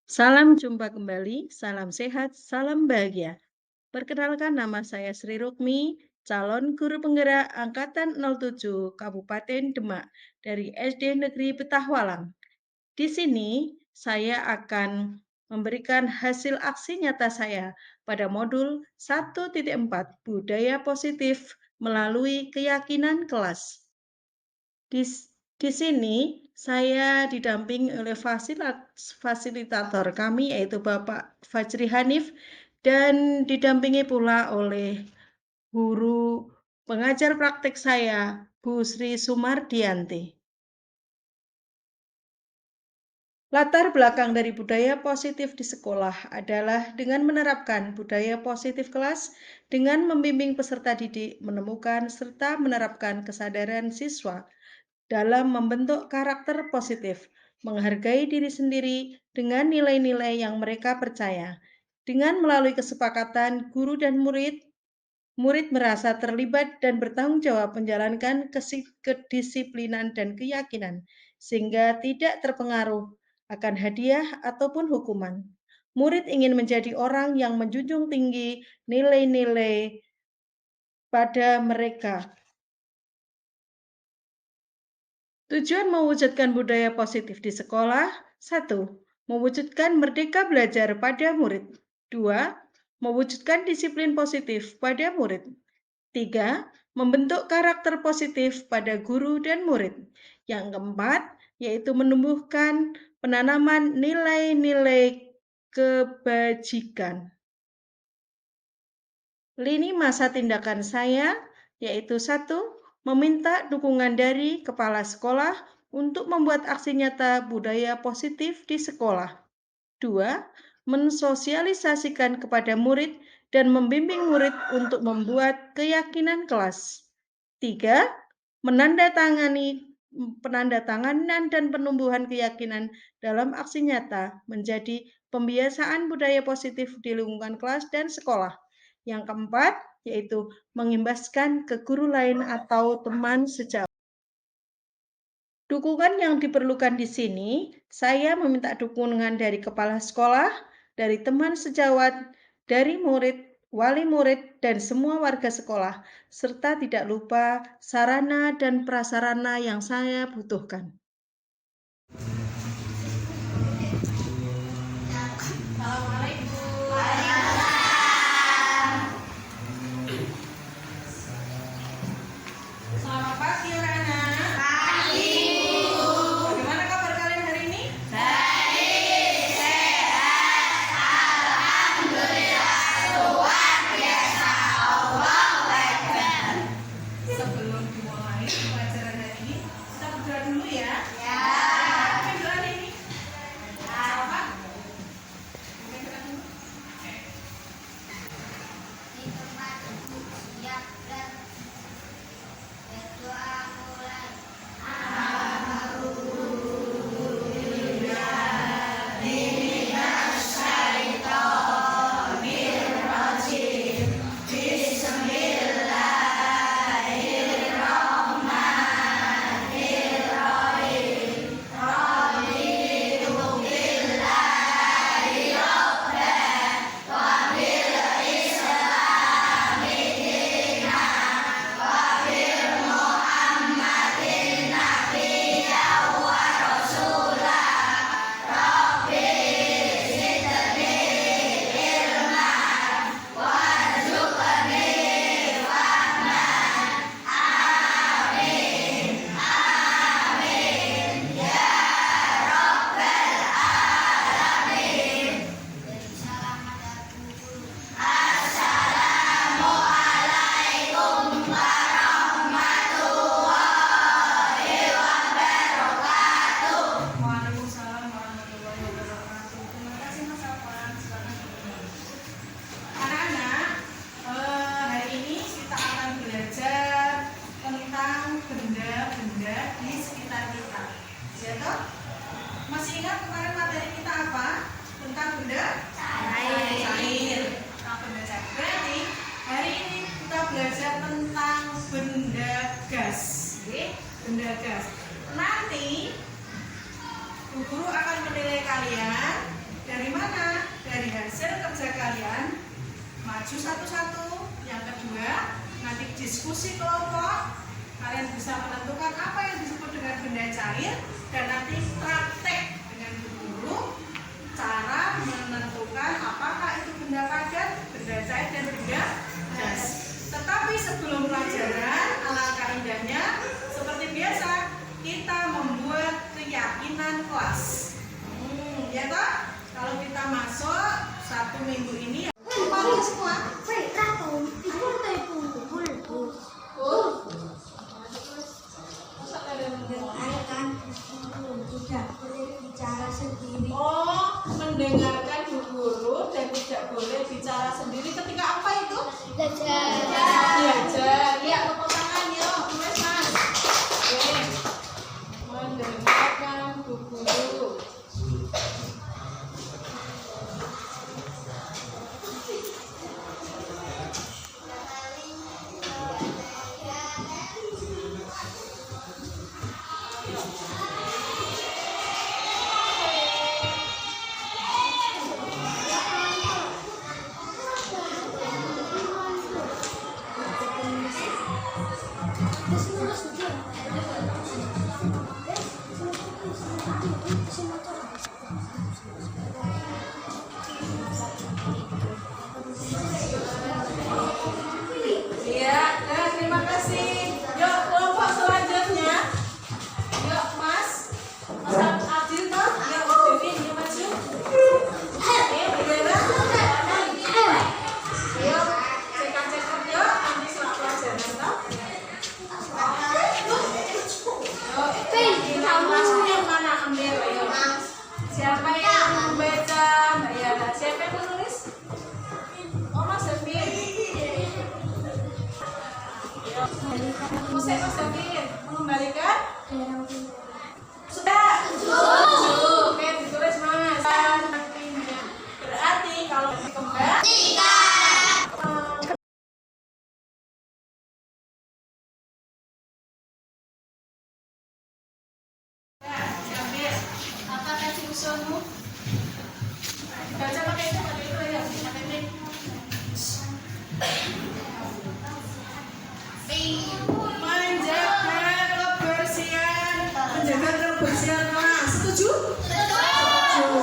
Salam jumpa kembali, salam sehat, salam bahagia. Perkenalkan nama saya Sri Rukmi, calon guru penggerak Angkatan 07 Kabupaten Demak dari SD Negeri Petahwalang. Di sini saya akan memberikan hasil aksi nyata saya pada modul 1.4 Budaya Positif melalui keyakinan kelas. Di sini saya didampingi oleh fasilitator kami yaitu Bapak Fajri Hanif dan didampingi pula oleh guru pengajar praktik saya Bu Sri Sumardianti. Latar belakang dari budaya positif di sekolah adalah dengan menerapkan budaya positif kelas dengan membimbing peserta didik menemukan serta menerapkan kesadaran siswa dalam membentuk karakter positif, menghargai diri sendiri dengan nilai-nilai yang mereka percaya. Dengan melalui kesepakatan guru dan murid, murid merasa terlibat dan bertanggung jawab menjalankan kedisiplinan dan keyakinan, sehingga tidak terpengaruh akan hadiah ataupun hukuman. Murid ingin menjadi orang yang menjunjung tinggi nilai-nilai pada mereka. Tujuan mewujudkan budaya positif di sekolah: 1. Mewujudkan merdeka belajar pada murid. 2. Mewujudkan disiplin positif pada murid. 3. Membentuk karakter positif pada guru dan murid. Yang keempat, yaitu menumbuhkan penanaman nilai-nilai kebajikan. Lini masa tindakan saya yaitu 1. Meminta dukungan dari kepala sekolah untuk membuat aksi nyata budaya positif di sekolah. 2. Mensosialisasikan kepada murid dan membimbing murid untuk membuat keyakinan kelas. 3. Penandatanganan dan penumbuhan keyakinan dalam aksi nyata menjadi pembiasaan budaya positif di lingkungan kelas dan sekolah. Yang keempat, yaitu mengimbaskan ke guru lain atau teman sejawat. Dukungan yang diperlukan di sini, saya meminta dukungan dari kepala sekolah, dari teman sejawat, dari murid, wali murid, dan semua warga sekolah, serta tidak lupa sarana dan prasarana yang saya butuhkan. Selamat pagi anak-anak. Pagi. Bagaimana kabar kalian hari ini? Baik, sehat, alhamdulillah, luar biasa, Allahu Akbar. Sebelum dimulai pelajaran hari ini, kita berdoa dulu ya. Ya. Apa doa ini? Apa? Di tempat siap dan berdoa mulai. Waalaikumsalam warahmatullahi wabarakatuh. Terima kasih Mas Afwan. Anak-anak, hari ini kita akan belajar tentang benda-benda di sekitar kita. Ya toh? Masih ingat kemarin materi kita apa? Tentang benda? Cair. Tentang benda cair. Berarti hari ini kita belajar tentang benda gas. Oke? Benda gas. Nanti guru akan menilai kalian dari maju satu-satu. Yang kedua, nanti diskusi kelompok. Kalian bisa menentukan apa yang disebut dengan benda cair dan nanti praktek dengan guru cara menentukan apakah itu benda padat, benda cair, dan benda gas. Tetapi sebelum pelajaran, alangkah indahnya seperti biasa kita membuat keyakinan kelas. Ya toh? Kalau kita masuk 1 minggu ini paling semua. Mendengarkan bu guru dan tidak boleh bicara sendiri ketika apa itu? Belajar. Ya, tepuk tangan yuk. Mas. Oke. Mendengarkan bu guru. Siapa yang membaca? Mbak Yana. Siapa yang menulis? Oh, Mas Davin. Mas Davin mengembalikan? Sudah. Oke, ditulis Mas. Berarti kalau kembali usulmu baca pakai itu ya, pakai mic. Menjaga kebersihan kelas. Setuju?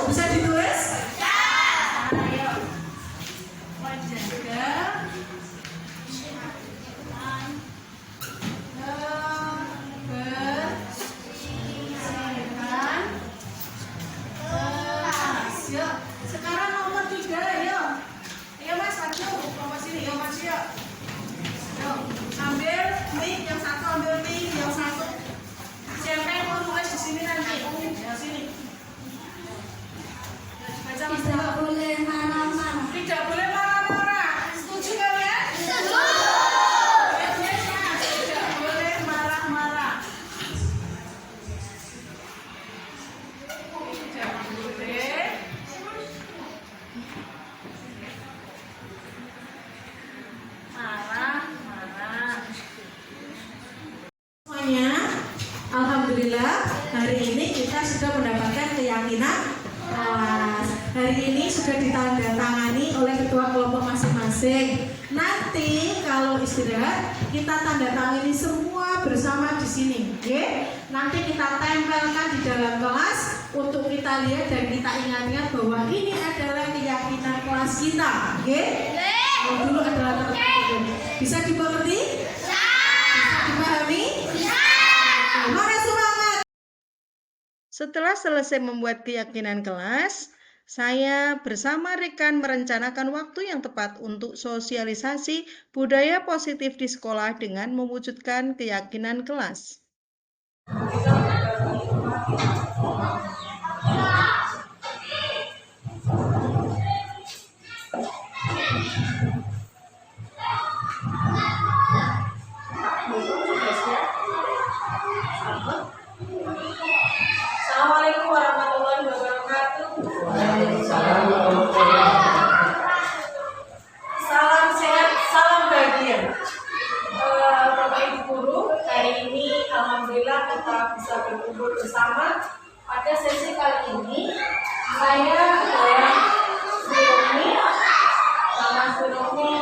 Bisa ditulis? Ya. Ayo. Menjaga sekarang nomor 3, ayo Mas, maju, nomor sini, yuk maju yuk. Yuk, ambil mic, yang satu ambil mic, yang satu. Siapa yang mau nulis di sini nanti? Ya sini. Baca Mas. Tidak boleh marah-marah. Tidak boleh marah-marah. Setuju kalian? Setuju. Tidak boleh marah-marah. Tidak boleh semuanya. Alhamdulillah hari ini kita sudah mendapatkan keyakinan kelas. Hari ini sudah ditandatangani oleh ketua kelompok masing-masing. Nanti kalau istirahat kita tanda tangani semua bersama di sini, oke? Nanti kita tempelkan di dalam kelas untuk kita lihat dan kita ingat-ingat bahwa ini adalah keyakinan kelas kita, oke? Dulu adalah tertentu. Bisa dimengerti? Bisa dipahami? Mari semangat. Setelah selesai membuat keyakinan kelas, saya bersama rekan merencanakan waktu yang tepat untuk sosialisasi budaya positif di sekolah dengan mewujudkan keyakinan kelas. Assalamualaikum warahmatullahi wabarakatuh. Salam sehat, salam bahagia. Bapak Ibu guru, hari ini alhamdulillah kita bisa berkumpul bersama. Pada sesi kali ini saya adalah Sri Rukmi, nama Sri Rukmi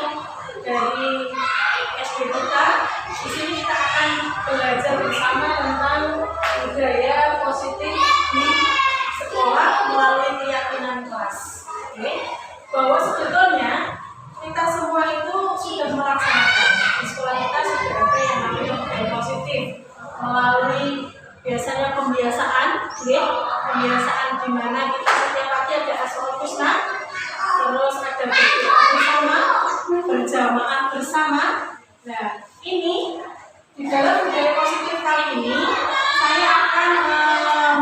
asmaul husna, terus ada berdoa bersama, berjamaah bersama. Nah, ini di dalam budaya positif kali ini saya akan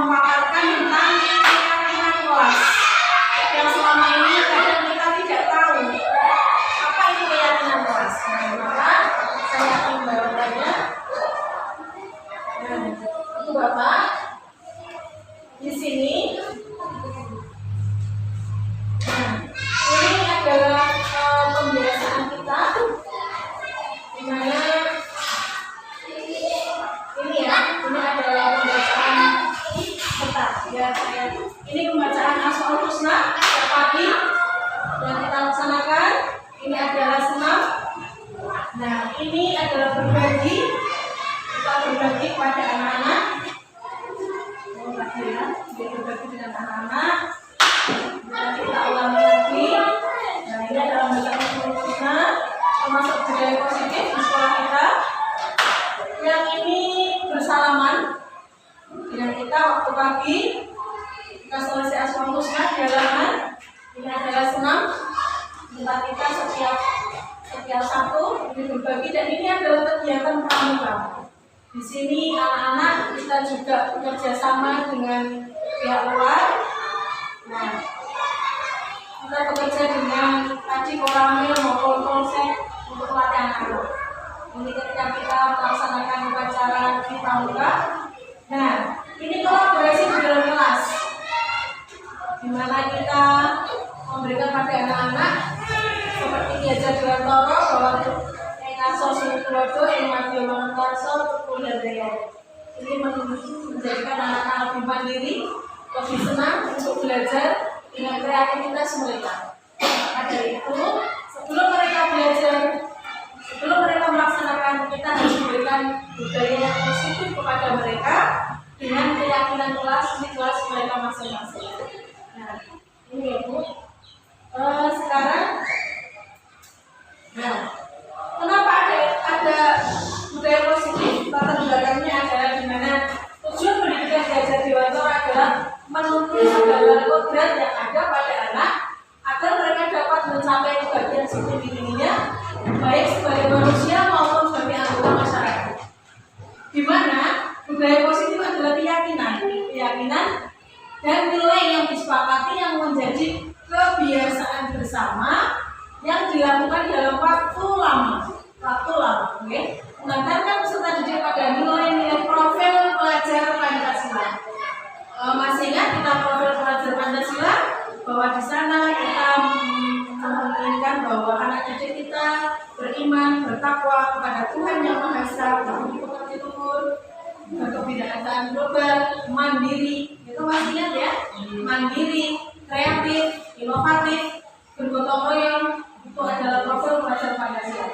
memaparkan tentang keyakinan kelas yang selama ini kadang kita tidak tahu apa itu keyakinan kelas. Maka saya akan membawakannya. Nah, itu Bapak di sini. Nah, ini adalah pembiasaan kita, di mana ini adalah pembacaan bentar ya, ini pembacaan asmaul husna setiap pagi yang kita laksanakan. Ini adalah senam. Nah, ini adalah berbagi, kita berbagi kepada anak-anak. Berbagi dengan anak-anak. Nah, kita ulangi lagi. Nah, ini adalah bacaan asmaul husna termasuk budaya positif di sekolah kita. Yang ini bersalaman dengan kita waktu pagi, kita selesai asmaul husna di halaman. Ini adalah senam tempat kita setiap Sabtu ini berbagi, dan ini adalah kegiatan pramuka. Di sini anak-anak kita juga bekerja sama dengan pihak luar. Nah, kita bekerja dengan tadi Koramil maupun Polsek untuk pelatihan anak. Ini ketika kita melaksanakan upacara di pramuka. Nah, ini kolaborasi di dalam kelas, di mana kita memberikan pada anak-anak seperti Ki Hajar Dewantara bahwa Ngaso Sukulodo yang Madya Mantarso Tukul Daya. Ini menjadikan anak-anak lebih mandiri, lebih senang untuk belajar dengan kreativitas mereka. Maka dari itu, sebelum mereka belajar, sebelum mereka melaksanakan, kita harus memberikan budaya yang positif kepada mereka dengan keyakinan kelas, ini kelas mereka masing-masing. Nah, ini ya Bu. Sekarang, nah, kenapa ada budaya positif? Latar belakangnya adalah di mana tujuan pendidikan Ki Hajar Dewantara adalah menuntut segala kodrat yang ada pada anak agar mereka dapat mencapai kebahagiaan setinggi-tingginya, baik sebagai manusia maupun sebagai anggota masyarakat. Di mana budaya positif adalah keyakinan dan nilai yang disepakati yang menjadi kebiasaan bersama yang dilakukan dalam waktu lama, oke? Mengantarkan peserta didik pada nilai-nilai profil pelajar Pancasila. Masih ingat kita profil pelajar Pancasila bahwa di sana kita menginginkan bahwa anak didik kita beriman, bertakwa kepada Tuhan Yang Maha Esa, berbudi pekerti luhur, berkebudayaan global, mandiri. Itu masih ingat ya? Mandiri, kreatif, inovatif, bergotong royong. Itu adalah profil pelajar Pancasila.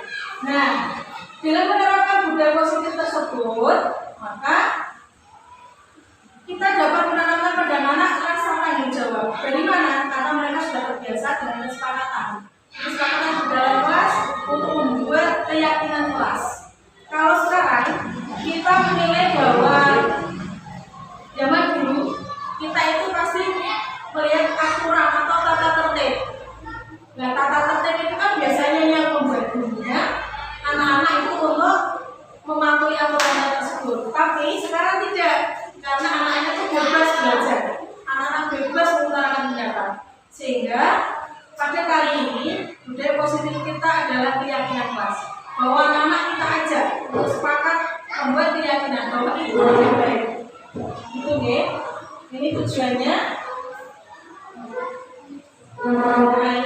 Nah, dengan menerapkan budaya positif tersebut, maka kita dapat menanamkan pada anak rasa tanggung jawab. Dari mana? Karena mereka sudah terbiasa dengan kesepakatan di dalam kelas untuk membuat keyakinan kelas. Kalau sekarang kita menilai bahwa zaman dulu kita itu pasti melihat aturan atau tata tertib. Nah, tata tertib itu kan biasanya yang membuat gurunya anak-anak itu untuk mematuhi aturan tersebut. Tapi sekarang tidak, karena anak-anak itu bebas belajar, anak-anak bebas mengutarakan pendapat. Sehingga pada kali ini budaya positif kita adalah keyakinan kelas, bahwa anak-anak kita ajak untuk sepakat membuat keyakinan bahwa itu lebih baik. Itu ya, ini tujuannya. Nah,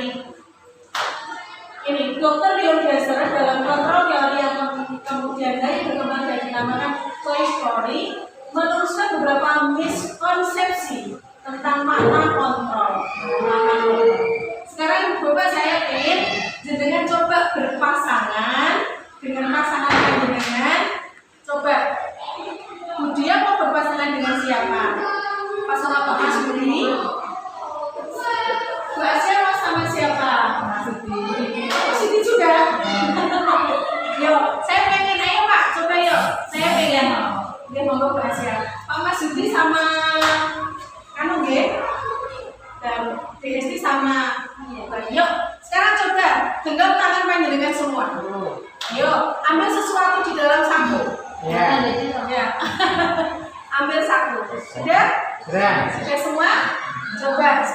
ini Dr. Leon Besser dalam kontrol teori yang kemudian dari berkembang dan dinamakan Toy Story meluruskan beberapa miskonsepsi tentang makna kontrol. Sekarang Bapak saya ingin jenengan coba berpasangan dengan pasangan jenengan. Coba Budia mau berpasangan dengan siapa? Pasangan Pak Mas Budi. Bu Asia sama siapa? Sini juga. Yo, saya pengen, ayo Pak, coba yuk. Saya pengen. Dia mau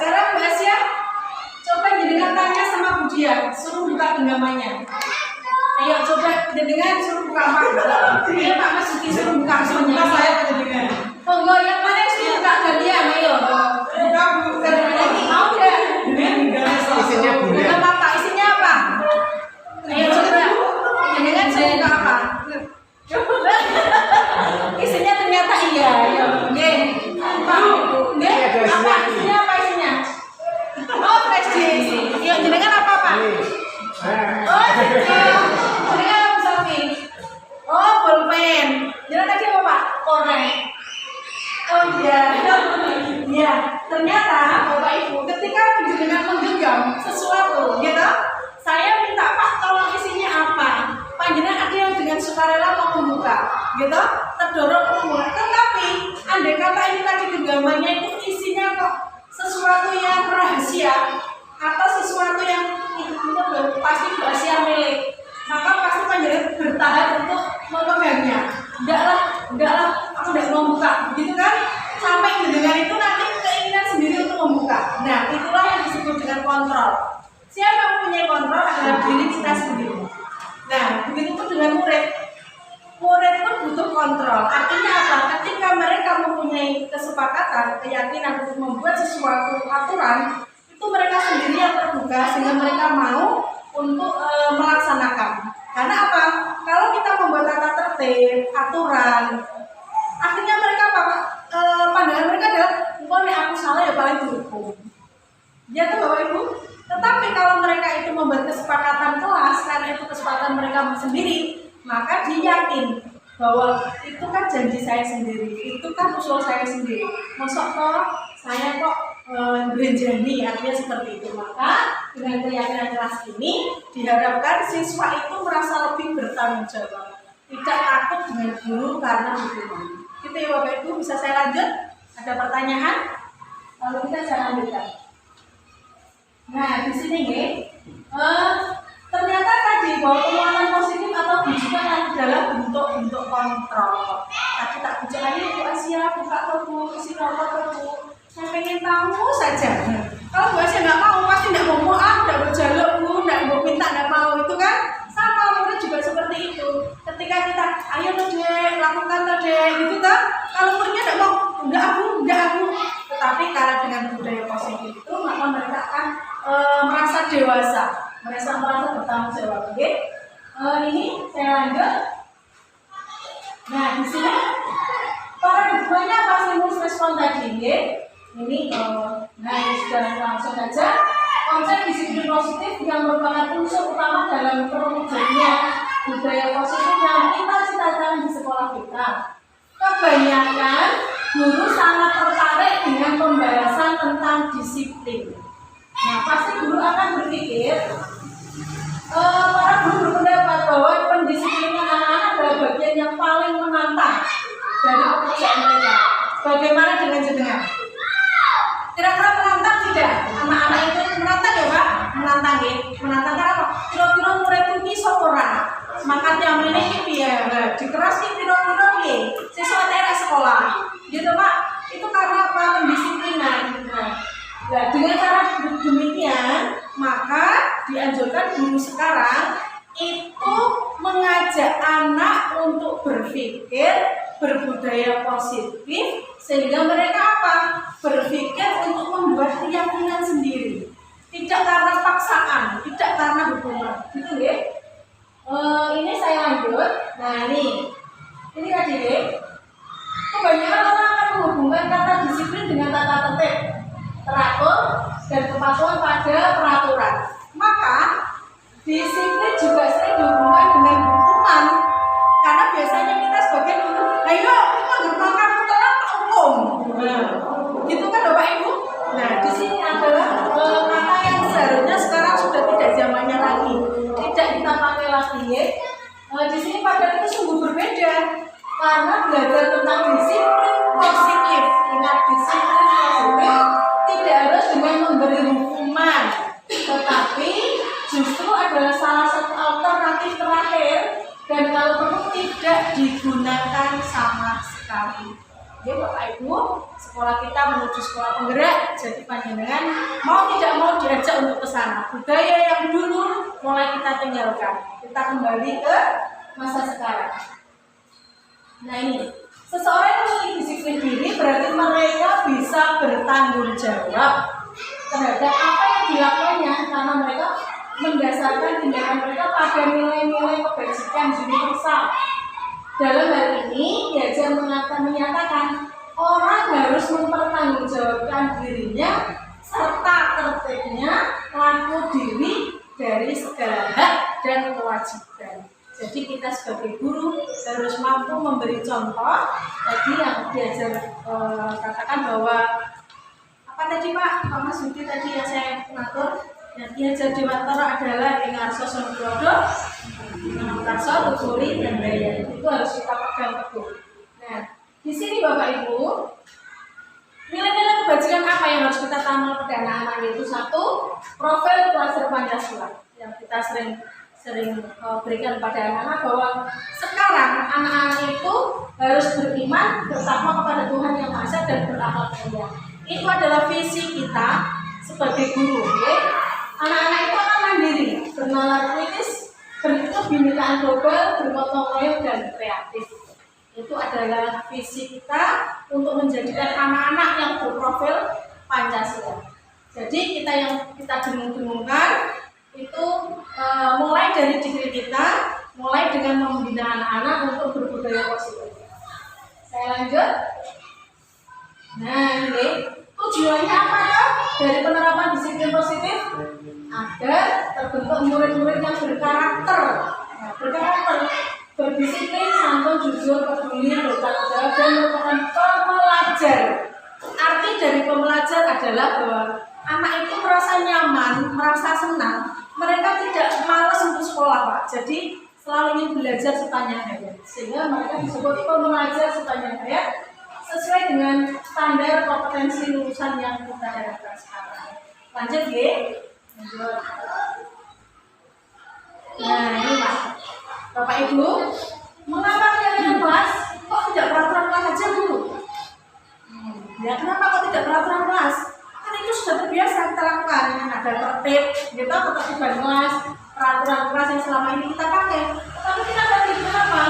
sekarang Bu Asia coba jenengan tanya sama Bu Dia, suruh buka genggamannya. Ayo coba jenengan suruh buka apa? Iya Pak Mas Suti suruh buka semuanya. Saya jenengan. Monggo yang mana yang suruh buka gantian? Ayo. Buka Bu. Mau tidak? Isinya Bu. Buka apa? Isinya apa? Ayo coba. Jenengan suruh buka apa? Isinya ternyata iya. Ayo. Nggih. Pak. Nggih. Apa isinya? Apa isinya? Oh, flash disk. Yuk jenengan apa Pak? Oh, jenengan apa Sofi? Oh, pulpen. Jenengan tadi apa Pak? Korek. Oh iya. Ya, ternyata Bapak Ibu ketika jenengan menggenggam sesuatu, gitu, saya minta Pak tolong isinya apa? Panjenengan ada yang dengan sukarela mau membuka, gitu, terdorong membuka. Tetapi andai kata ini tadi genggamannya itu isinya kok sesuatu yang rahasia atau sesuatu yang itu pasti rahasia milik, maka pasti panjenengan bertahan untuk memegangnya. Enggak lah, aku tidak mau buka, begitu kan? Sampai jenengan itu nanti keinginan sendiri untuk membuka. Nah, itulah yang disebut dengan kontrol. Siapa yang mempunyai kontrol adalah diri kita sendiri. Nah, begitu pun dengan murid. Murid pun butuh kontrol. Artinya apa? Ketika mereka mempunyai kesepakatan, keyakinan untuk membuat sesuatu aturan, itu mereka sendiri yang terbuka sehingga mereka mau untuk melaksanakan. Karena apa? Kalau kita membuat tata tertib, aturan, akhirnya mereka apa? Pandangan mereka adalah, "Pokoknya aku salah ya paling dihukum." Ya tuh Bapak Ibu. Tetapi kalau mereka itu membuat kesepakatan kelas, karena itu kesepakatan mereka sendiri, maka dia yakin bahwa itu kan janji saya sendiri, itu kan usul saya sendiri. Masuk kok saya kok berjanji, artinya seperti itu. Maka dengan keyakinan kelas ini diharapkan siswa itu merasa lebih bertanggung jawab, tidak takut dengan guru karena hukuman. Gitu ya Bapak Ibu, bisa saya lanjut? Ada pertanyaan? Lalu kita saya lanjutkan. Nah di sini nih, ternyata tadi bahwa penguatan positif atau bujukan adalah bentuk-bentuk kontrol. Tadi tak bujuk, ayo Bu Asia buka atau Bu, isi nomor atau Bu. Saya pengen tahu saja. Kalau Bu Asia nggak mau, pasti nggak mau nggak mau jaluk Bu, nggak mau minta, nggak mau, itu kan sama murid juga seperti itu. Ketika kita, ayo Dek, lakukan Dek, gitu kan. Kalau muridnya nggak mau, enggak aku. Tetapi karena dengan budaya positif itu, maka mereka akan merasa dewasa, merasa bertanggung jawab. Oke? Ini saya lanjut. Nah di sini paradigmanya apa stimulus respon tadi? Ini nah ini sudah langsung saja. Konsep disiplin positif yang merupakan unsur utama dalam terwujudnya budaya positif yang kita cita-citakan di sekolah kita. Kebanyakan guru sangat tertarik dengan pembahasan tentang disiplin. Nah, pasti guru akan berpikir, para guru berpendapat bahwa pendisiplinan anak-anak adalah bagian yang paling menantang dari pekerjaan mereka. Bagaimana dengan jenengan? Kira-kira menantang tidak? Anak-anak itu menantang ya Pak? Menantang ya? Menantang apa? Kira-kira murid itu sopora semangat yang ini ya, dikerasi kira-kira ya siswa daerah sekolah gitu Pak. Itu karena apa? Pendisiplinan. Nah, dengan cara demikian, maka dianjurkan guru sekarang itu mengajak anak untuk berpikir berbudaya positif, sehingga mereka apa? Berpikir untuk membuat keyakinan sendiri, tidak karena paksaan, tidak karena hukuman, gitu ya. Ini saya lanjut. Nah ini tadi ya. Kebanyakan orang akan menghubungkan kata disiplin dengan tata tertib, teratur, dan kepatuhan pada peraturan. Maka disiplin juga sering dihubungkan dengan hukuman, karena biasanya kita sebagai guru, ayo kita bermakan telat hukum, gitu kan Bapak Ibu. Nah di sini adalah kata yang seharusnya sekarang sudah tidak zamannya lagi, tidak kita pakai lagi ya. Di sini padahal itu sungguh berbeda, karena belajar tentang disiplin positif. Ingat, disiplin positif tidak harus dengan memberi hukuman, tetapi justru adalah salah satu alternatif terakhir, dan kalau perlu tidak digunakan sama sekali. Ya Bapak Ibu. sekolah kita menuju sekolah penggerak. Jadi panjenengan mau tidak mau diajak untuk ke sana. Budaya yang dulu mulai kita tinggalkan. Kita kembali ke masa sekarang. Nah ini, seseorang yang memiliki disiplin diri berarti mereka bisa bertanggung jawab terhadap apa yang dilakukannya, karena mereka mendasarkan tindakan mereka pada nilai-nilai kebajikan universal. Dalam hal ini, Piaget menyatakan orang harus mempertanggungjawabkan dirinya serta tertibnya laku diri dari segala hak dan kewajiban. Jadi kita sebagai guru harus mampu memberi contoh. Tadi yang Piaget katakan bahwa apa tadi Pak Mas Yudi tadi yang saya mengatur, yang Piaget Dewantara adalah Ingarso Sonugrodo, Karso, Tuturi, dan Daya. Itu harus kita pegang teguh. Nah, di sini Bapak Ibu, nilai-nilai kebajikan apa yang harus kita tanam pada anak-anak, yaitu satu, profil pelajar Pancasila yang kita sering berikan pada anak-anak, bahwa sekarang anak-anak itu harus beriman, bertakwa kepada Tuhan Yang Maha Esa dan berakhlak mulia. Itu adalah visi kita sebagai guru. Okay? Anak-anak itu akan mandiri, bernalar kritis, berikut binaan global, bergotong royong dan kreatif. Itu adalah visi kita untuk menjadikan anak-anak yang berprofil Pancasila. Jadi yang kita dengung-dengungkan itu mulai dari diri kita, mulai dengan membina anak-anak untuk berbudaya positif. Saya lanjut. Nah ini tujuannya apa kan dari penerapan disiplin positif? Agar terbentuk murid-murid yang berkarakter, berdisiplin, santun, jujur, peduli, bertanggung jawab, dan merupakan pembelajar. Arti dari pembelajar adalah bahwa anak itu merasa nyaman, merasa senang, mereka tidak malas untuk sekolah Pak. Jadi selalu ingin belajar sepanjang hayat, sehingga mereka disebut pembelajar sepanjang hayat sesuai dengan standar kompetensi lulusan yang kita harapkan sekarang. Lanjut ya. Nah ini Pak, Bapak Ibu, mengapa kalian kelas kok tidak peraturan kelas aja dulu? Ya kenapa kok tidak peraturan kelas? Kan itu sudah terbiasa kita lakukan, ada tertib, gitu, ketertiban kelas, peraturan kelas yang selama ini kita pakai. Tapi kita ganti kenapa?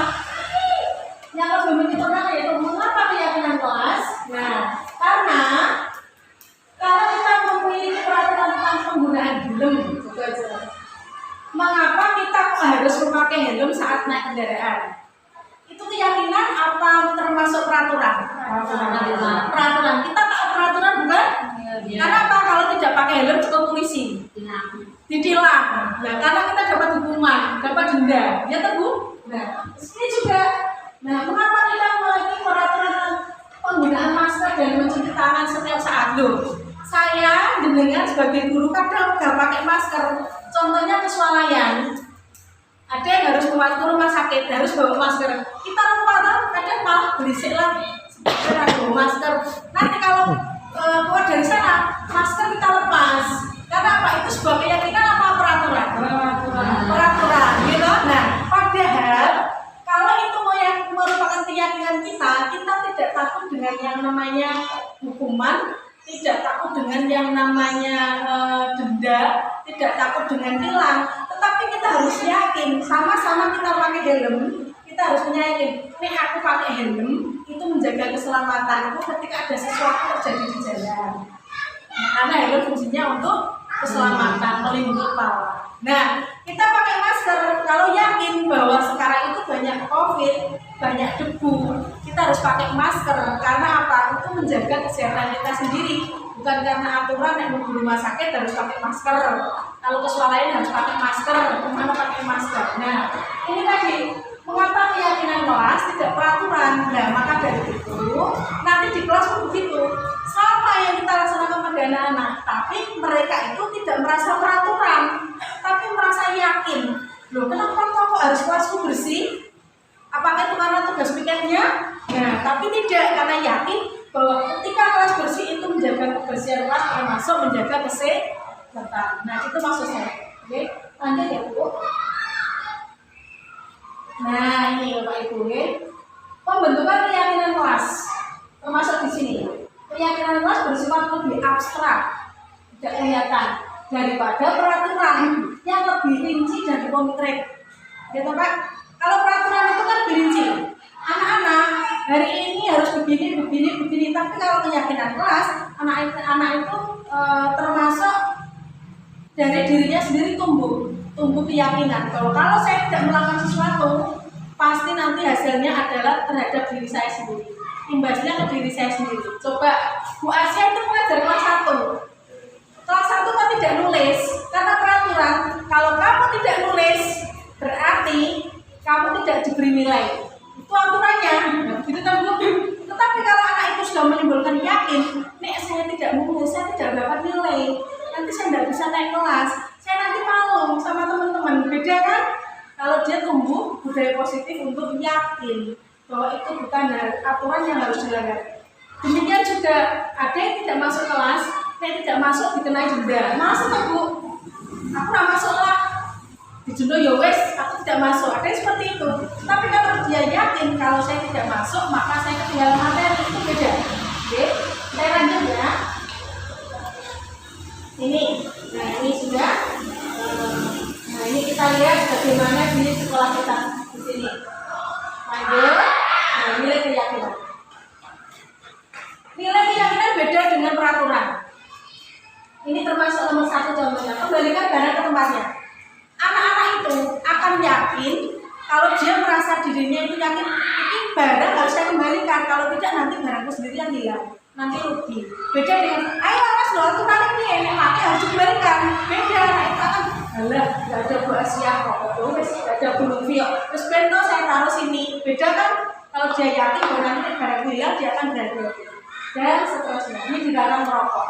Yang lebih menentukan yaitu mengapa keyakinan kelas? Nah, karena kalau kita memiliki peraturan tentang penggunaan helm, gitu aja. Mengapa kita harus memakai helm saat naik kendaraan? Itu keyakinan apa termasuk peraturan? Peraturan. Kita taat peraturan bukan? Karena apa? Kalau tidak pakai helm ke polisi, ditilang. Nah, karena kita dapat hukuman, dapat denda, ya Bu. Nah, ini juga. Nah, mengapa kita memiliki peraturan penggunaan masker dan mencuci tangan setiap saat? Loh, saya dengan sebagai guru kadang nggak pakai masker. Contohnya kesualayan, ada yang harus ke rumah sakit, harus bawa masker. Kita lupa kan, kadang malah berisik lah, sebenarnya bawa masker. Nanti kalau keluar dari sana, masker kita lepas. Karena apa? Itu sebuah keyakinan apa peraturan? Peraturan, gitu. Nah, padahal kalau itu merupakan keyakinan kita tidak takut dengan yang namanya hukuman, tidak takut dengan yang namanya denda, tidak takut dengan tilang, tetapi kita harus yakin, sama-sama kita pakai helm, kita harus yakin, ini aku pakai helm, itu menjaga keselamatanku ketika ada sesuatu terjadi di jalan. Nah, karena helm fungsinya untuk keselamatan, melindungi kepala. Nah, kita pakai masker, kalau yakin bahwa sekarang itu banyak COVID, banyak debu, kita harus pakai masker. Karena apa? Itu menjaga kesehatan kita sendiri. Bukan karena aturan yang di rumah sakit harus pakai masker. Kalau kesualayan harus pakai masker, kemana pakai masker. Nah, ini tadi, mengapa keyakinan kelas tidak peraturan? Nah, maka dari itu, nanti di kelas pun begitu. Sama yang kita laksanakan pada anak-anak, tapi mereka itu tidak merasa peraturan, tapi merasa yakin. Loh, kenapa kok harus kelasku bersih? Apakah itu karena tugas piketnya? Nah, tapi tidak, karena yakin bahwa ketika kelas bersih itu menjaga kebersihan kelas, termasuk menjaga kesehatan. Nah, itu maksud saya. Oke, lanjut ya Bu. Nah, ini Bapak Ibu, pembentukan keyakinan kelas termasuk di sini. Keyakinan kelas bersifat lebih abstrak, tidak kelihatan daripada peraturan yang lebih rinci dan konkret. Gitu Pak. Kalau peraturan itu kan rinci. Anak-anak hari ini harus begini, begini, begini. Tapi kalau keyakinan kelas, anak itu termasuk dari dirinya sendiri tumbuh keyakinan. Kalau saya tidak melakukan sesuatu, pasti nanti hasilnya adalah terhadap diri saya sendiri. Imbasnya ke diri saya sendiri. Coba Bu Asia itu mengajar kelas 1. Kelas 1 kan tidak nulis karena peraturan. Kalau kamu tidak nulis berarti kamu tidak diberi nilai. Itu aturannya. Gitu kan Bu. Tetapi kalau anak itu sudah menimbulkan yakin, nek saya tidak nulis, saya tidak dapat nilai. Nanti saya tidak bisa naik kelas. Saya nanti malu sama teman-teman. Beda kan? Kalau dia tumbuh budaya positif untuk yakin bahwa itu bukan aturan yang harus dilanggar. Demikian juga ada yang tidak masuk kelas, yang tidak masuk dikenai denda. Masuk kan Bu? Aku tidak masuk lah. Dijendo ya wes, aku tidak masuk. Ada yang seperti itu. Tapi kalau dia yakin kalau saya tidak masuk, maka saya ketinggalan materi. Itu beda. Oke, saya lanjut ya. Ini, nah ini sudah. Nah ini kita lihat bagaimana di sekolah kita di sini. Lanjut. Nah nilai keyakinan. Nilai keyakinan beda dengan peraturan. Ini termasuk nomor 1 contohnya. Kembalikan barang ke tempatnya. Anak-anak itu akan yakin kalau dia merasa dirinya itu yakin ini barang harus saya kembalikan. Kalau tidak nanti barangku sendiri yang hilang. Nanti rugi. Beda dengan ayo awas loh aturan ini enak mati harus dikembalikan. Beda. Nah, itu akan alah nggak ada Bu Asia kok. Nggak ada Bu Lufi. Terus bento saya taruh sini. Beda kan? Kalau dia yakin bahwa nanti barangku hilang dia akan berhati-hati. Dan seterusnya. Ini dilarang merokok.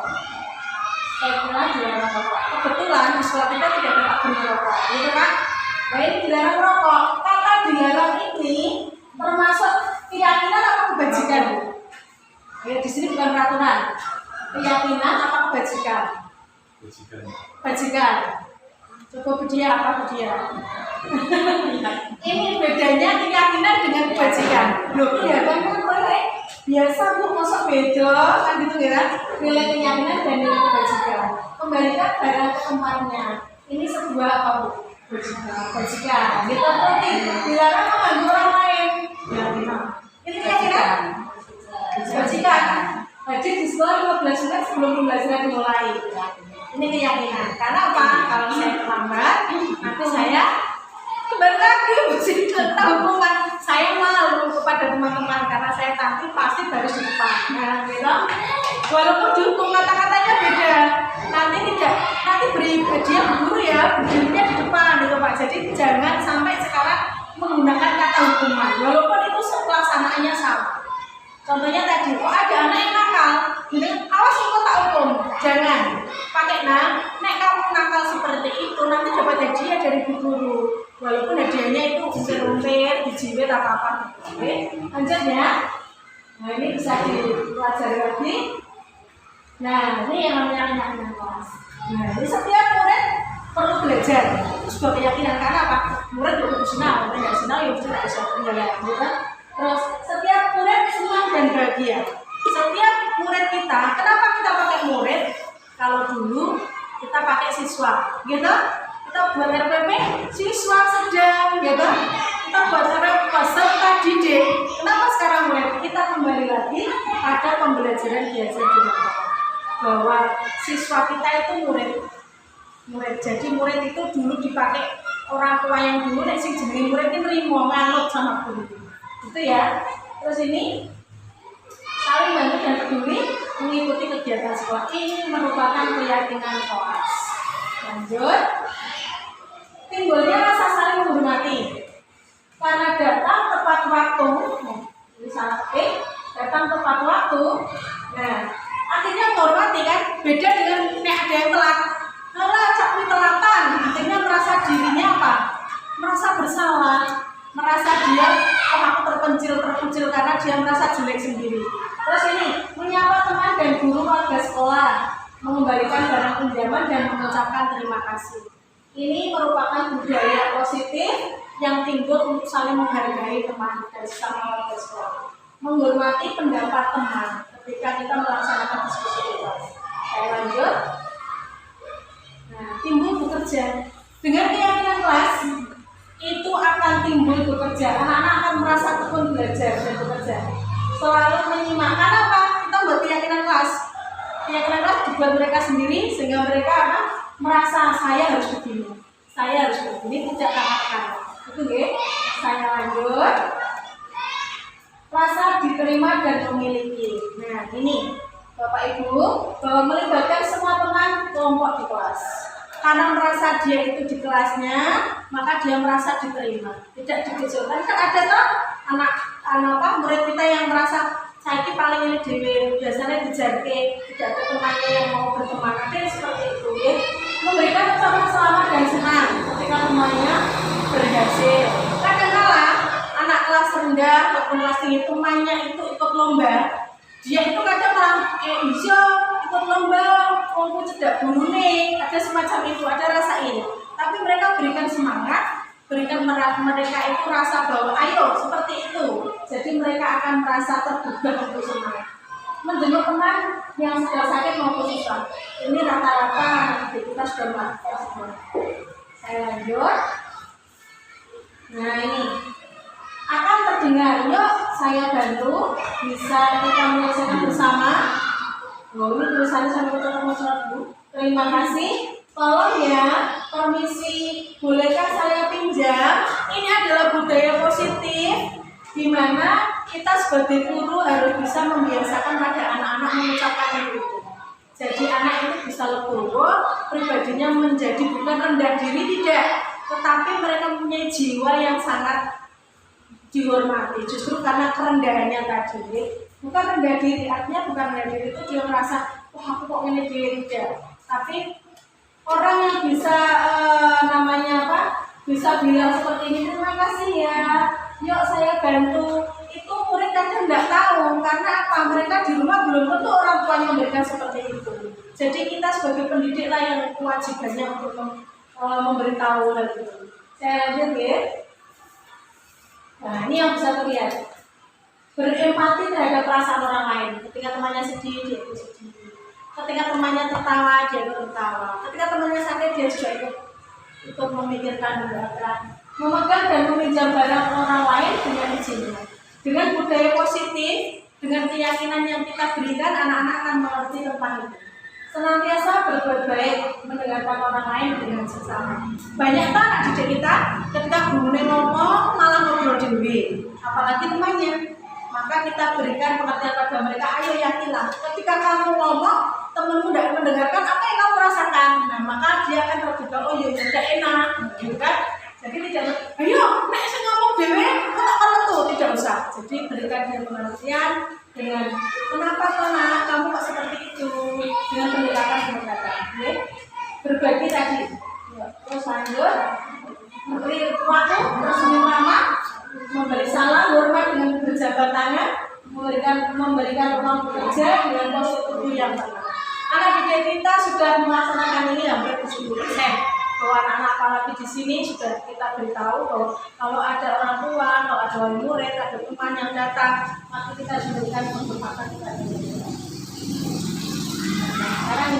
Saya kira dilarang merokok. Kebetulan di sekolah kita tidak dapat merokok, gitu kan? Nah ini dilarang merokok. Kata dilarang ini termasuk keyakinan apa kebajikan? Ya di sini bukan peraturan. Keyakinan apa kebajikan? Bajikan. Coba dia apa dia? Ini bedanya keyakinan dengan kebajikan. Loh, kelihatannya boleh. Biasa Bu masuk beda kan gitu ya. Nilai keyakinan dan nilai kebajikan. Kembalikan barang ke tempatnya. Ini sebuah apa Bu? Bajikan. Gitu berarti dilarang mengganggu orang lain. Ini keyakinan. Bajikan. Hadir di sekolah 15 menit sebelum pembelajaran dimulai. Ini keyakinan. Karena apa? Kalau saya terlambat, nanti saya kembali lagi bersihkan tabungan. Saya malu kepada teman-teman karena saya tampil pasti baris di depan. Nah, gitu. Walaupun dihukum kata-katanya beda, nanti beri dia guru ya berdirinya di depan gitu Pak. Jadi jangan sampai sekarang menggunakan kata hukuman. Walaupun itu pelaksanaannya sama. Contohnya tadi, ada anak yang nakal, gini, awas engkau tak hukum. Jangan pakai nek kamu nakal seperti itu nanti dapat hadiah dari bu guru. Walaupun hadiahnya itu umpir-umpir, dijiwet apa-apa. Oke, lanjut ya. Nah ini bisa dipelajari lagi. Nah ini yang namanya keyakinan kelas. Nah ini setiap murid perlu belajar. Itu sebuah keyakinan karena apa? Murid profesional, murid nggak sinal, ya tidak bisa menjalankan. Terus setiap murid senang dan bahagia. Setiap murid kita, kenapa kita pakai murid? Kalau dulu kita pakai siswa, gitu? Kita buat RPP siswa sedang, gitu? Kita buat RPP peserta didik. Kenapa sekarang murid? Kita kembali lagi pada pembelajaran biasa juga. Bahwa siswa kita itu murid. Jadi murid itu dulu dipakai orang tua yang dulu, nek sing jenenge murid ini nerimo nganut sama guru. Itu ya. Terus ini saling bantu dan peduli mengikuti kegiatan sekolah. Ini merupakan keyakinan kelas. Lanjut. Timbulnya rasa saling menghormati karena datang tepat waktu. Ini salah datang tepat waktu. Nah, akhirnya menghormati kan. Beda dengan nek ada yang telat. Kalau cakwi telatan, akhirnya merasa dirinya apa? Merasa bersalah. Merasa dia aku terpencil karena dia merasa jelek sendiri. Terus ini menyapa teman dan guru warga sekolah, mengembalikan barang pinjaman dan mengucapkan terima kasih. Ini merupakan budaya positif yang timbul untuk saling menghargai teman dan sesama warga sekolah. Menghormati pendapat teman, ketika kita melaksanakan diskusi di kelas. Saya lanjut. Nah, timbul bekerja. Dengan keyakinan kelas, itu akan timbul bekerja. Anak-anak akan merasa tekun belajar dan bekerja. Selalu menyimak. Karena apa? Kita buat keyakinan kelas. Keyakinan kelas dibuat mereka sendiri sehingga mereka merasa saya harus begini. Saya harus begini, tidak akan. Itu ya. Saya lanjut. Rasa diterima dan memiliki. Nah, ini Bapak Ibu, bahwa melibatkan semua teman kelompok di kelas. Karena merasa dia itu di kelasnya, maka dia merasa diterima, tidak dikecilkan. Kan ada toh anak murid kita yang merasa saya ini paling ini dewe, biasanya dijarke, tidak ada temannya yang mau berteman. Ada yang seperti itu ya. Memberikan ucapan selamat dan senang ketika temannya berhasil. Kadang-kala anak kelas rendah ataupun kelas tinggi temannya itu ikut lomba, dia itu kadang malah hijau ikut lomba, wongku cedak burune, ada semacam itu, ada rasa ini. Tapi mereka berikan semangat, berikan mereka itu rasa bahwa ayo seperti itu. Jadi mereka akan merasa tergugah untuk semangat. Menjenguk teman yang sudah sakit maupun susah. Ini rata-rata anak kita sudah melakukan semua. Saya lanjut. Nah ini akan terdengar. Yuk saya bantu. Bisa kita menyelesaikan bersama. Oh, ini tulisannya sampai kotor-kotor Bu. Terima kasih. Tolong ya, permisi, bolehkah saya pinjam? Ini adalah budaya positif, di mana kita sebagai guru harus bisa membiasakan pada anak-anak mengucapkan itu. Jadi anak itu bisa legowo, pribadinya menjadi bukan rendah diri tidak, tetapi mereka mempunyai jiwa yang sangat dihormati. Justru karena kerendahannya tadi, bukan rendah diri, artinya bukan rendah diri itu dia merasa, wah aku kok ini diri tidak. Tapi orang yang bisa bisa bilang seperti ini, terima kasih ya, yuk saya bantu. Itu murid kadang tidak tahu, karena apa? Mereka di rumah belum tentu orang tuanya memberikan seperti itu. Jadi kita sebagai pendidik lah yang kewajibannya untuk memberitahu hal itu. Saya lanjut ya. Nah ini yang bisa terlihat, berempati terhadap perasaan orang lain. Ketika temannya sedih, dia ikut sedih. Ketika temannya tertawa, dia ikut tertawa. Ketika temannya sakit, dia juga ikut memikirkan mendoakan. Memegang dan meminjam barang orang lain dengan izinnya. Dengan budaya positif, dengan keyakinan yang kita berikan, anak-anak akan mengerti tentang itu. Senantiasa berbuat baik, mendengarkan orang lain dengan sesama. Banyak anak didik kita, ketika gurunya ngomong, malah ngobrol dewe, apalagi temannya. Maka kita berikan pengertian pada mereka, ayo yakinlah. Ketika kamu ngomong, temanmu tidak mendengarkan, apa yang kamu rasakan? Nah, maka dia akan terbuka, oh iya, tidak enak, gitu kan? Jadi tidak, ayo, nek saya ngomong dewe, kalau tuh tidak usah. Jadi berikan dia pengertian dengan kenapa nak kamu kok seperti itu, dengan pendekatan-pendekatan. Okay? Berbagi tadi. Terus lanjut, memberi waktu, tersenyum ramah, memberi salam, hormat dengan berjabat tangan, memberikan ruang bekerja dengan posisi tubuh yang tenang. Anak didik kita sudah melaksanakan ini hampir 70%. Bahwa anak-anak apalagi di sini sudah kita beritahu bahwa kalau ada orang tua, kalau ada orang murid, ada teman yang datang, maka kita harus memberikan kesempatan kita. Nah, sekarang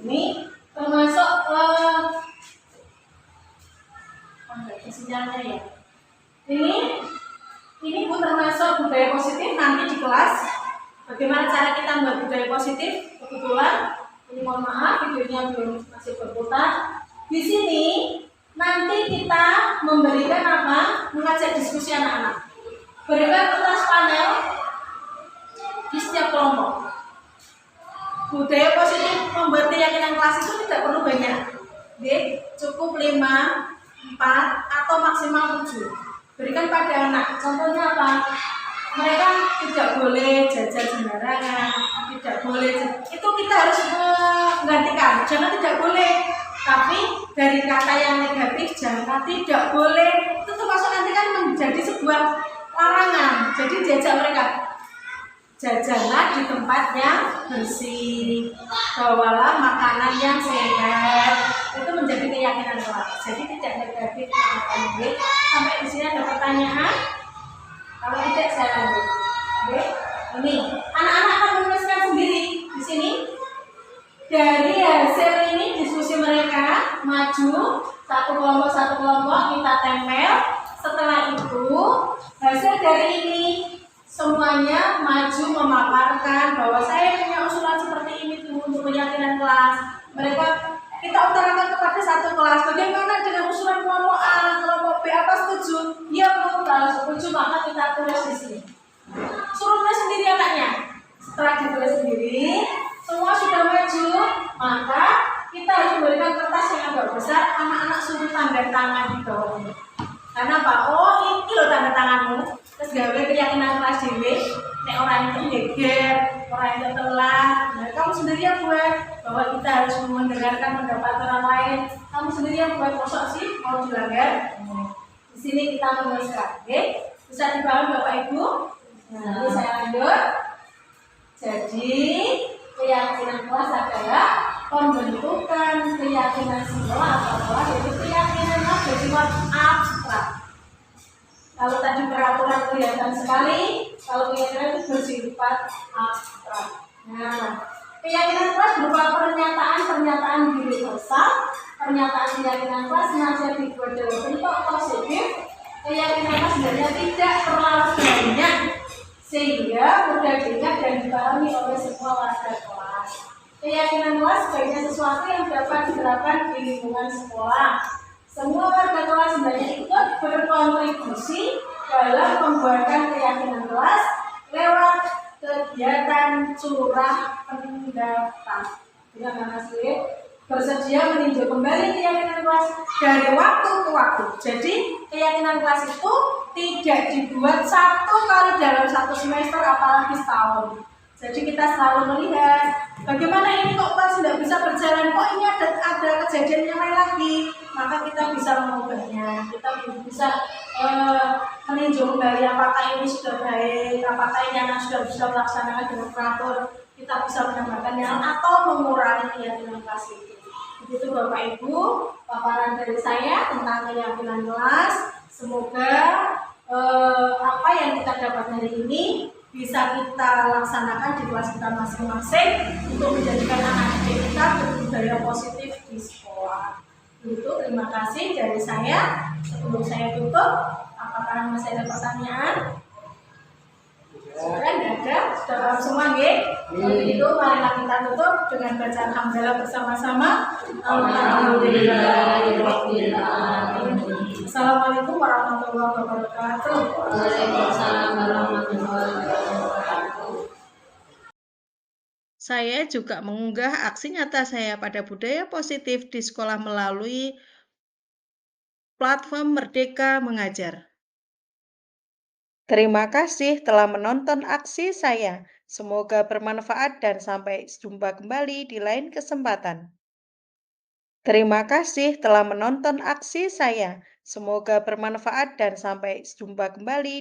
ini termasuk sinyalnya ya. Ini Bu termasuk budaya positif nanti di kelas. Bagaimana cara kita membuat budaya positif? Kebetulan ini mohon maaf videonya belum masih berputar. Di sini nanti kita memberikan apa? Mengajak diskusi anak-anak. Berikan kertas panel di setiap kelompok. Budaya positif membuat keyakinan kelas itu tidak perlu banyak. Cukup 5, 4 atau maksimal 7. Berikan pada anak. Contohnya apa? Mereka tidak boleh jajan sembarangan, tidak boleh. Itu kita harus menggantikan. Jangan tidak boleh. Tapi dari kata yang negatif, jangan tidak boleh. Itu termasuk nanti kan menjadi sebuah larangan. Jadi diajak mereka, jajanlah di tempat yang bersih, bawalah makanan yang sehat. Itu menjadi keyakinan kelas. Jadi tidak negatif. Sampai di sini ada pertanyaan? Kalau tidak saya lanjut. Oke. Ini anak-anak Dari hasil ini diskusi mereka maju satu kelompok kita tempel. Setelah itu hasil dari ini semuanya maju memaparkan bahwa saya punya usulan seperti ini tuh untuk keyakinan kelas. Mereka kita utarakan kepada satu kelas. Bagaimana dengan usulan kelompok A, kelompok B? Apa setuju? Iya Bu. Kalau setuju maka kita tulis di sini. Suruh tulis sendiri anaknya. Setelah ditulis sendiri, semua sudah maju, maka kita harus memberikan kertas yang agak besar. Anak-anak suruh tanda tangan di bawahnya. Karena apa? Oh ini loh tanda tanganmu. Terus gawe keyakinan kelas dewe. Nek orang itu geger, orang itu telat. Nah, kamu sendiri yang buat bahwa kita harus mendengarkan pendapat orang lain. Kamu sendiri yang buat kosong sih mau dilanggar. Di sini kita menuliskan, oke? Bisa dipahami Bapak Ibu? Nah, ini saya lanjut. Jadi keyakinan kelas adalah pembentukan keyakinan sekolah atau kelas, yaitu keyakinan kelas bersifat abstrak. Kalau tadi peraturan kelihatan sekali, kalau keyakinan itu bersifat abstrak. Nah, keyakinan kelas berupa pernyataan universal, pernyataan keyakinan kelas sengaja dibuat dalam bentuk positif. Keyakinan kelas sebenarnya tidak terlalu banyak sehingga mudah diingat dan dipahami oleh semua warga kelas. Keyakinan kelas sebaiknya sesuatu yang dapat diterapkan di lingkungan sekolah. Semua warga kelas sebenarnya ikut berkontribusi dalam pembuatan keyakinan kelas lewat kegiatan curah pendapat. Dengan hasil bersedia meninjau kembali keyakinan kelas dari waktu ke waktu. Jadi keyakinan kelas itu tidak dibuat satu kali dalam satu semester, apalagi setahun. Jadi kita selalu melihat bagaimana ini kok kelas tidak bisa berjalan, kok ini ada kejadian yang lain lagi, maka kita bisa mengubahnya. Kita bisa meninjau kembali apakah ini sudah baik, apakah ini yang sudah bisa melaksanakan dengan teratur. Kita bisa menambahkannya atau mengurangi keyakinan kelas itu. Begitu Bapak Ibu, paparan dari saya tentang keyakinan kelas. Semoga apa yang kita dapat hari ini bisa kita laksanakan di kelas kita masing-masing untuk menjadikan anak didik kita berbudaya positif di sekolah. Begitu, terima kasih dari saya. Sebelum saya tutup, apakah masih ada pertanyaan? Sudah ada, sudah paham semua nggih? Kalau begitu marilah kita tutup dengan bacaan hamdalah bersama-sama. Alhamdulillahirabbil alamin. Assalamualaikum warahmatullahi wabarakatuh. Waalaikumsalam warahmatullahi wabarakatuh. Saya juga mengunggah aksi nyata saya pada budaya positif di sekolah melalui platform Merdeka Mengajar. Terima kasih telah menonton aksi saya. Semoga bermanfaat dan sampai jumpa kembali di lain kesempatan. Terima kasih telah menonton aksi saya. Semoga bermanfaat dan sampai jumpa kembali